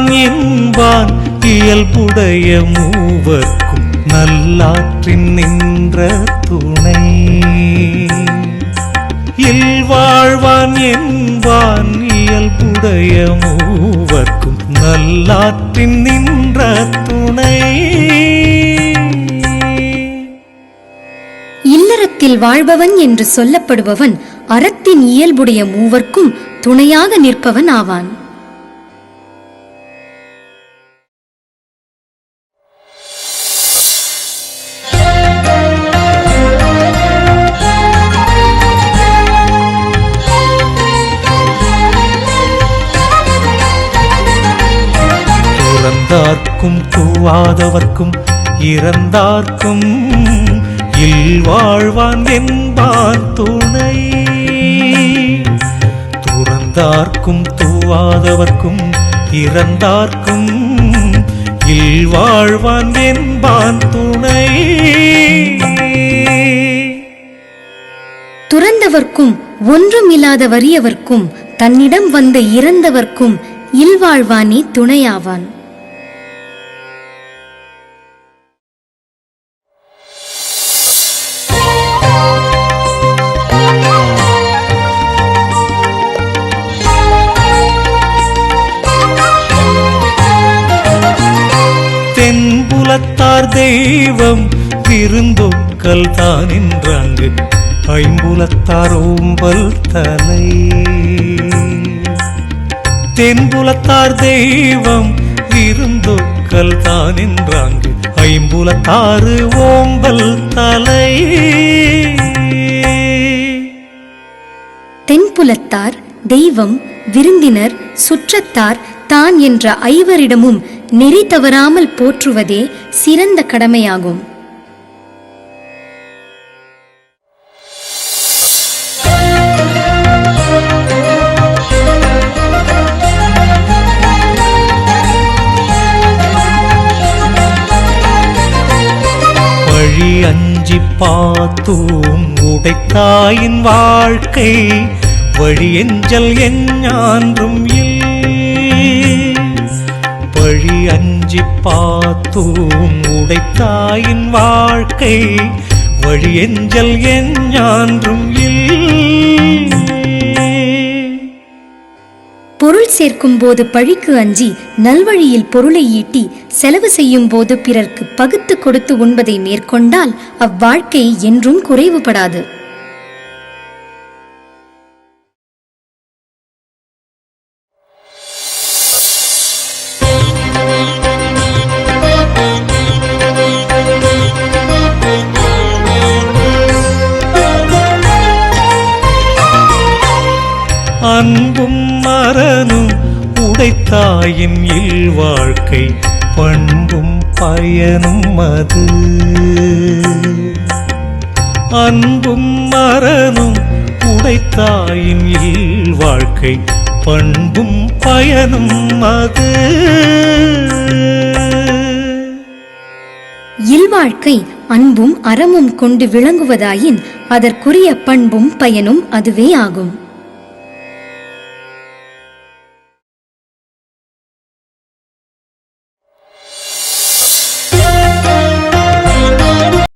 இல்வாழ்வான் என்பான் இயல்புடைய மூவர்க்கும் நல்லாற்றின் நின்ற துணை. இல்வாழ்வான் என்பான் இயல்புடைய மூவர்க்கும் நல்லாற்றின் நின்ற துணை. இல்லறத்தில் வாழ்பவன் என்று சொல்லப்படுபவன் அறத்தின் இயல்புடைய மூவர்க்கும் துணையாக நிற்பவன் ஆவான். துறந்தார்க்கும் தூவாதவர்க்கும் இறந்தார்க்கும் இல்வாழ்வான் என்பான் துணை. துறந்தார்க்கும் தூவாதவர்க்கும் இறந்தார்க்கும் இல்வாழ்வான் என்பான் துணை. துறந்தவர்க்கும் ஒன்றுமில்லாத வறியவர்க்கும் தன்னிடம் வந்த இறந்தவர்க்கும் இல்வாழ்வானே துணையாவான். தென்புலத்தார் தெய்வம் விருந்தொக்கல் தான் என்றாங்கு ஐம்புலத்தார் ஓம்பல் தலை. தென்புலத்தார் தெய்வம் விருந்தொக்கல் தான் என்றாங்கு ஐம்புலத்தாறு ஓம்பல் தலை. தென்புலத்தார் தெய்வம் விருந்தினர் சுற்றத்தார் தான் என்ற ஐவரிடமும் நெறி தவறாமல் போற்றுவதே சிறந்த கடமையாகும். வழி அஞ்சி பார்த்தோம் உடைத்தாயின் வாழ்க்கை வழியெஞ்சல் எஞ்ஞான்றும் வழி அஞ்சி பார்த்தோம் உடைத்தாயின் வாழ்க்கை வழியெஞ்சல் எஞ்ஞான்றும் பொருள் சேர்க்கும் போது பழிக்கு அஞ்சி நல்வழியில் பொருளை ஈட்டி செலவு செய்யும் போது பிறர்க்கு பகுத்து கொடுத்து உண்பதை மேற்கொண்டால் அவ்வாழ்க்கை என்றும் குறைவுபடாது. அன்பும் மரனும் உடைத்தாயின் இல்வாழ்க்கை பண்பும் பயனும் அது. அன்பும் மரனும் உடைத்தாயின் இல்வாழ்க்கை பண்பும் பயனும் அது. இல்வாழ்க்கை அன்பும் அறமும் கொண்டு விளங்குவதாயின் அதற்குரிய பண்பும் பயனும் அதுவே ஆகும்.